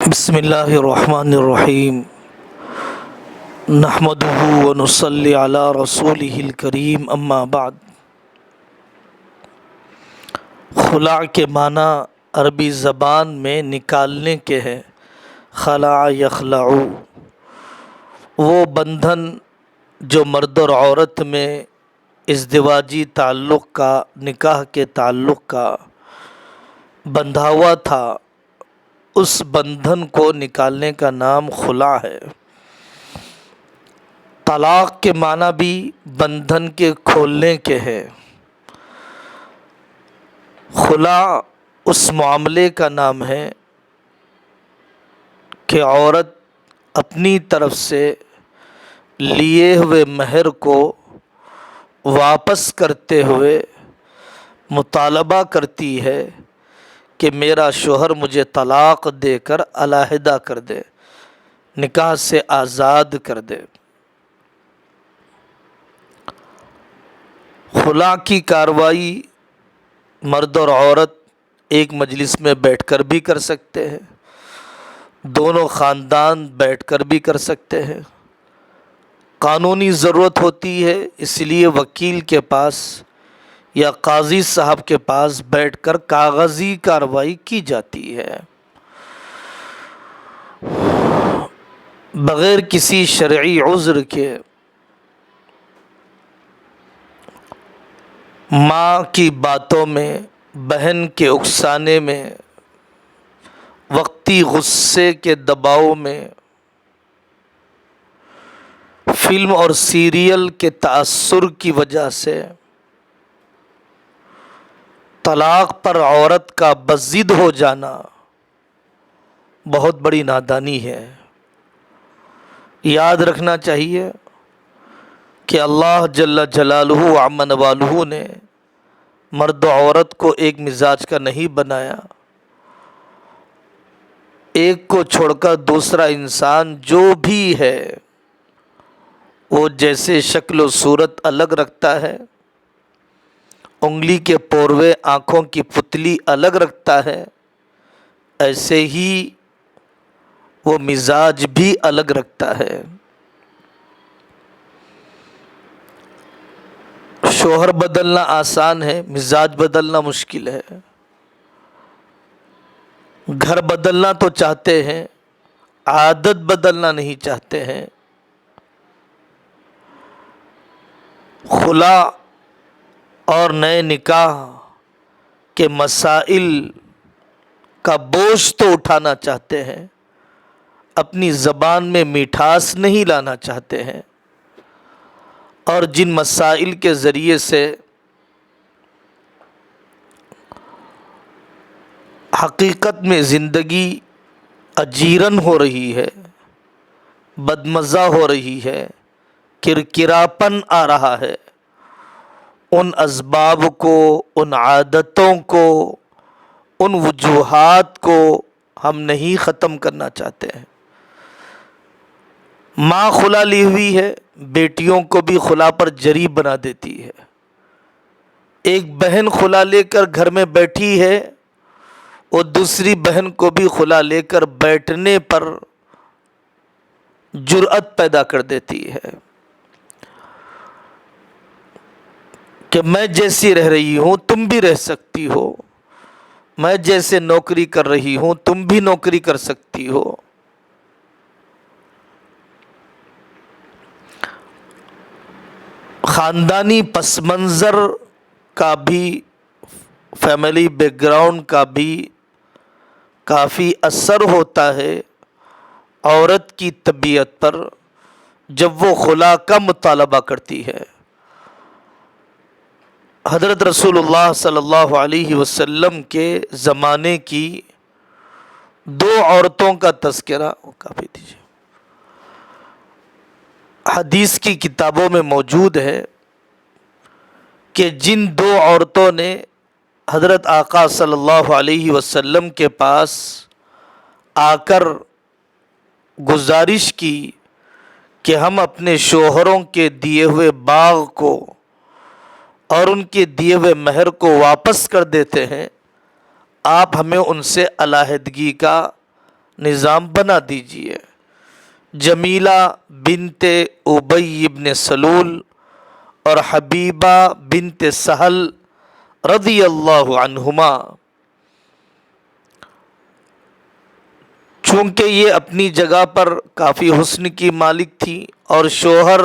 بسم اللہ الرحمن الرحیم نحمدہ ونصلی علی رسولہ الکریم اما بعد۔ خلاع کے معنی عربی زبان میں نکالنے کے ہیں۔ خلع یخلع، وہ بندھن جو مرد اور عورت میں ازدواجی تعلق کا، نکاح کے تعلق کا بندھا ہوا تھا، اس بندھن کو نکالنے کا نام خلاع ہے۔ طلاق کے معنی بھی بندھن کے کھولنے کے ہیں۔ خلاع اس معاملے کا نام ہے کہ عورت اپنی طرف سے لیے ہوئے مہر کو واپس کرتے ہوئے مطالبہ کرتی ہے کہ میرا شوہر مجھے طلاق دے کر علیحدہ کر دے، نکاح سے آزاد کر دے۔ خلاع کی کارروائی مرد اور عورت ایک مجلس میں بیٹھ کر بھی کر سکتے ہیں، دونوں خاندان بیٹھ کر بھی کر سکتے ہیں۔ قانونی ضرورت ہوتی ہے، اس لیے وکیل کے پاس یا قاضی صاحب کے پاس بیٹھ کر کاغذی کارروائی کی جاتی ہے۔ بغیر کسی شرعی عذر کے ماں کی باتوں میں، بہن کے اکسانے میں، وقتی غصے کے دباؤ میں، فلم اور سیریل کے تاثر کی وجہ سے طلاق پر عورت کا بضد ہو جانا بہت بڑی نادانی ہے۔ یاد رکھنا چاہیے کہ اللہ جل جلالہ عم نوالہ نے مرد و عورت کو ایک مزاج کا نہیں بنایا۔ ایک کو چھوڑ کر دوسرا انسان جو بھی ہے وہ جیسے شکل و صورت الگ رکھتا ہے، انگلی کے پوروے، آنکھوں کی پتلی الگ رکھتا ہے، ایسے ہی وہ مزاج بھی الگ رکھتا ہے۔ شوہر بدلنا آسان ہے، مزاج بدلنا مشکل ہے۔ گھر بدلنا تو چاہتے ہیں، عادت بدلنا نہیں چاہتے ہیں۔ خلاع اور نئے نکاح کے مسائل کا بوجھ تو اٹھانا چاہتے ہیں، اپنی زبان میں مٹھاس نہیں لانا چاہتے ہیں، اور جن مسائل کے ذریعے سے حقیقت میں زندگی اجیرن ہو رہی ہے، بدمزہ ہو رہی ہے، کرکراپن آ رہا ہے، ان اسباب کو، ان عادتوں کو، ان وجوہات کو ہم نہیں ختم کرنا چاہتے ہیں۔ ماں خلا لی ہوئی ہے، بیٹیوں کو بھی خلا پر جری بنا دیتی ہے۔ ایک بہن خلا لے کر گھر میں بیٹھی ہے، وہ دوسری بہن کو بھی خلا لے کر بیٹھنے پر جرأت پیدا کر دیتی ہے کہ میں جیسی رہ رہی ہوں تم بھی رہ سکتی ہو، میں جیسے نوکری کر رہی ہوں تم بھی نوکری کر سکتی ہو۔ خاندانی پس منظر کا بھی، فیملی بیک گراؤنڈ کا بھی کافی اثر ہوتا ہے عورت کی طبیعت پر جب وہ خلا کا مطالبہ کرتی ہے۔ حضرت رسول اللہ صلی اللہ علیہ وسلم کے زمانے کی دو عورتوں کا تذکرہ کافی دیجیے، حدیث کی کتابوں میں موجود ہے کہ جن دو عورتوں نے حضرت آقا صلی اللہ علیہ وسلم کے پاس آ کر گزارش کی کہ ہم اپنے شوہروں کے دیے ہوئے باغ کو اور ان کے دیے ہوئے مہر کو واپس کر دیتے ہیں، آپ ہمیں ان سے علیحدگی کا نظام بنا دیجئے۔ جمیلہ بنت ابی ابن سلول اور حبیبہ بنت سہل رضی اللہ عنہما، چونکہ یہ اپنی جگہ پر کافی حسن کی مالک تھی اور شوہر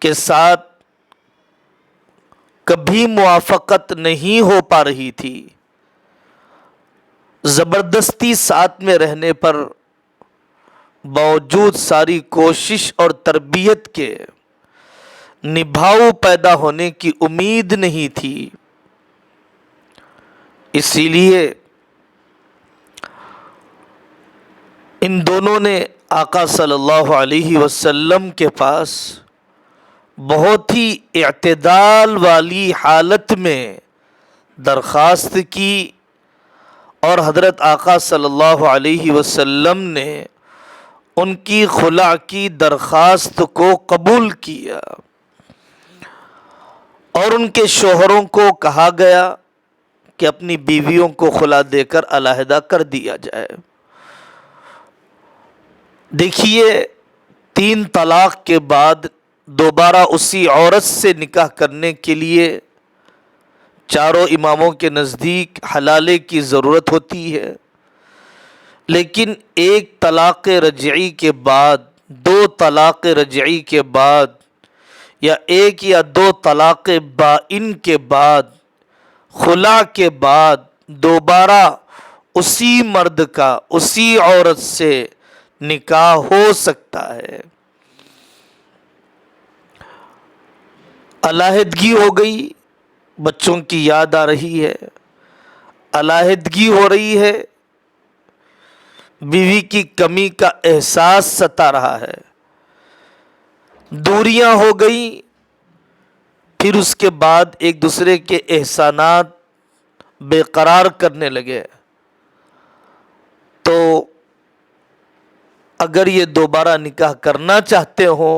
کے ساتھ کبھی موافقت نہیں ہو پا رہی تھی، زبردستی ساتھ میں رہنے پر باوجود ساری کوشش اور تربیت کے نبھاؤ پیدا ہونے کی امید نہیں تھی، اسی لیے ان دونوں نے آقا صلی اللہ علیہ وسلم کے پاس بہت ہی اعتدال والی حالت میں درخواست کی، اور حضرت آقا صلی اللہ علیہ وسلم نے ان کی خلع کی درخواست کو قبول کیا، اور ان کے شوہروں کو کہا گیا کہ اپنی بیویوں کو خلع دے کر علیحدہ کر دیا جائے۔ دیکھیے، 3 طلاق کے بعد دوبارہ اسی عورت سے نکاح کرنے کے لیے چاروں اماموں کے نزدیک حلالے کی ضرورت ہوتی ہے، لیکن 1 طلاق رجعی کے بعد، 2 طلاق رجعی کے بعد، یا 1 یا 2 طلاق بائن کے بعد، خلع کے بعد دوبارہ اسی مرد کا اسی عورت سے نکاح ہو سکتا ہے۔ علیحدگی ہو گئی، بچوں کی یاد آ رہی ہے، علیحدگی ہو رہی ہے، بیوی کی کمی کا احساس ستا رہا ہے، دوریاں ہو گئی، پھر اس کے بعد ایک دوسرے کے احسانات بے قرار کرنے لگے، تو اگر یہ دوبارہ نکاح کرنا چاہتے ہو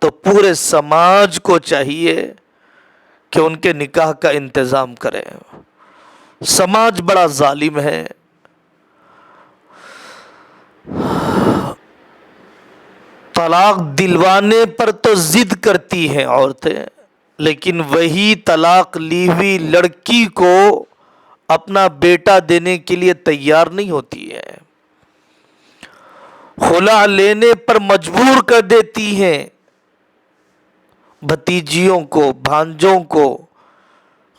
تو پورے سماج کو چاہیے کہ ان کے نکاح کا انتظام کریں۔ سماج بڑا ظالم ہے، طلاق دلوانے پر تو ضد کرتی ہیں عورتیں، لیکن وہی طلاق لی ہوئی لڑکی کو اپنا بیٹا دینے کے لیے تیار نہیں ہوتی ہے، خلع لینے پر مجبور کر دیتی ہیں بھتیجیوں کو، بھانجوں کو،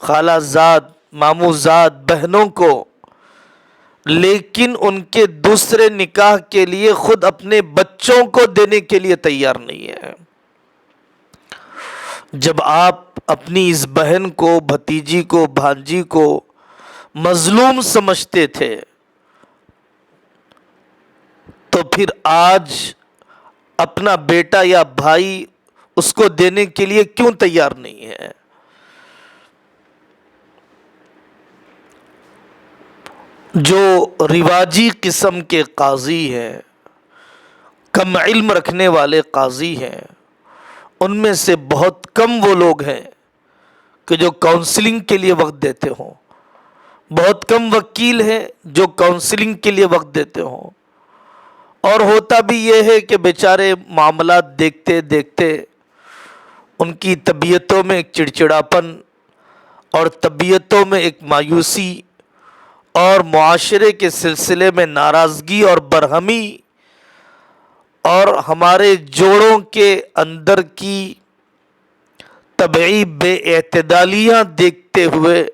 خالہ زاد، ماموں زاد، بہنوں کو، لیکن ان کے دوسرے نکاح کے لیے خود اپنے بچوں کو دینے کے لیے تیار نہیں ہے۔ جب آپ اپنی اس بہن کو، بھتیجی کو، بھانجی کو مظلوم سمجھتے تھے، تو پھر آج اپنا بیٹا یا بھائی اس کو دینے کے لیے کیوں تیار نہیں ہے؟ جو رواجی قسم کے قاضی ہیں، کم علم رکھنے والے قاضی ہیں، ان میں سے بہت کم وہ لوگ ہیں کہ جو کاؤنسلنگ کے لیے وقت دیتے ہوں، بہت کم وکیل ہیں جو کاؤنسلنگ کے لیے وقت دیتے ہوں، اور ہوتا بھی یہ ہے کہ بیچارے معاملات دیکھتے دیکھتے ان کی طبیعتوں میں ایک چڑچڑاپن اور طبیعتوں میں ایک مایوسی اور معاشرے کے سلسلے میں ناراضگی اور برہمی اور ہمارے جوڑوں کے اندر کی طبعی بے اعتدالیاں دیکھتے ہوئے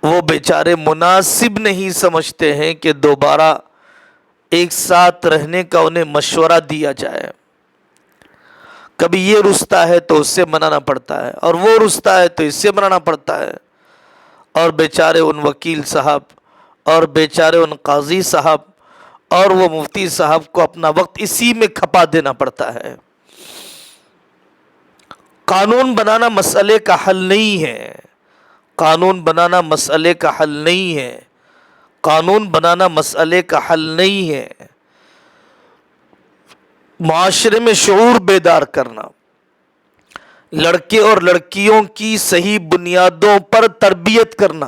وہ بیچارے مناسب نہیں سمجھتے ہیں کہ دوبارہ ایک ساتھ رہنے کا انہیں مشورہ دیا جائے۔ کبھی یہ رستا ہے تو اس سے منانا پڑتا ہے، اور وہ رستا ہے تو اس سے منانا پڑتا ہے، اور بیچارے ان وکیل صاحب اور بیچارے ان قاضی صاحب اور وہ مفتی صاحب کو اپنا وقت اسی میں کھپا دینا پڑتا ہے۔ قانون بنانا مسئلے کا حل نہیں ہے، قانون بنانا مسئلے کا حل نہیں ہے، قانون بنانا مسئلے کا حل نہیں ہے۔ معاشرے میں شعور بیدار کرنا، لڑکے اور لڑکیوں کی صحیح بنیادوں پر تربیت کرنا،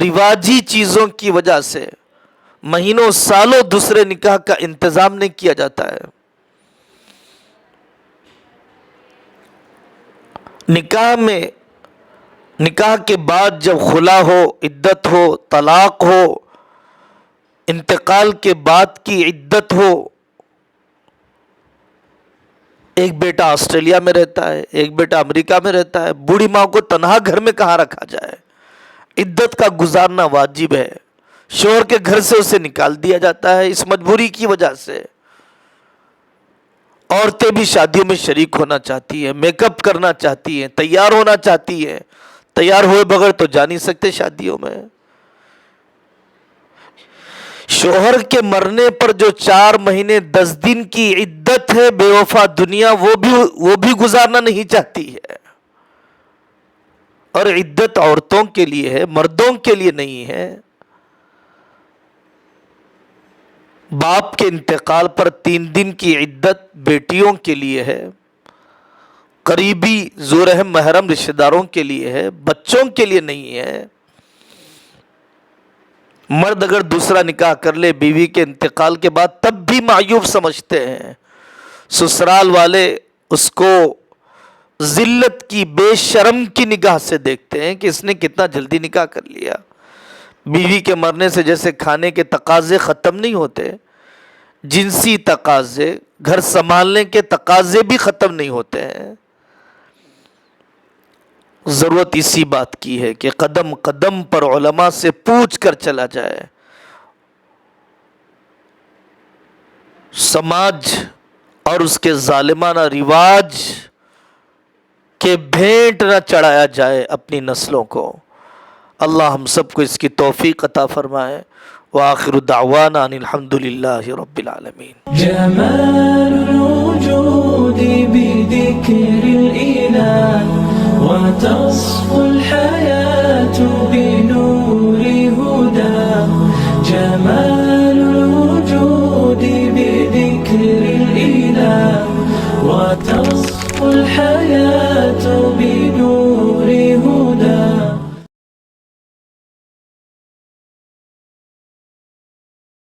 رواجی چیزوں کی وجہ سے مہینوں سالوں دوسرے نکاح کا انتظام نہیں کیا جاتا ہے. نکاح کے بعد جب خلا ہو، عدت ہو، طلاق ہو، انتقال کے بعد کی عدت ہو، ایک بیٹا آسٹریلیا میں رہتا ہے، ایک بیٹا امریکہ میں رہتا ہے، بوڑھی ماں کو تنہا گھر میں کہاں رکھا جائے؟ عدت کا گزارنا واجب ہے. شوہر کے گھر سے اسے نکال دیا جاتا ہے اس مجبوری کی وجہ سے. عورتیں بھی شادیوں میں شریک ہونا چاہتی ہیں، میک اپ کرنا چاہتی ہیں، تیار ہونا چاہتی ہیں. تیار ہوئے بغیر تو جا نہیں سکتے شادیوں میں. شوہر کے مرنے پر جو 4 مہینے 10 دن کی عدت ہے بے وفا دنیا، وہ بھی گزارنا نہیں چاہتی ہے. اور عدت عورتوں کے لیے ہے، مردوں کے لیے نہیں ہے. باپ کے انتقال پر 3 دن کی عدت بیٹیوں کے لیے ہے، قریبی ذو رحم محرم رشتہ داروں کے لیے ہے، بچوں کے لیے نہیں ہے. مرد اگر دوسرا نکاح کر لے بیوی کے انتقال کے بعد تب بھی معیوب سمجھتے ہیں. سسرال والے اس کو ذلت کی، بے شرم کی نگاہ سے دیکھتے ہیں کہ اس نے کتنا جلدی نکاح کر لیا. بیوی کے مرنے سے جیسے کھانے کے تقاضے ختم نہیں ہوتے، جنسی تقاضے، گھر سنبھالنے کے تقاضے بھی ختم نہیں ہوتے ہیں. ضرورت اسی بات کی ہے کہ قدم قدم پر علماء سے پوچھ کر چلا جائے. سماج اور اس کے ظالمانہ رواج کہ بھینٹ نہ چڑھایا جائے اپنی نسلوں کو. اللہ ہم سب کو اس کی توفیق عطا فرمائے. وآخر دعوانا ان الحمدللہ رب العالمین. جمال الوجود بذكر الإله وتصفو الحياة بنور هداه. جمال الوجود بذكر الإله وتصفو الحياة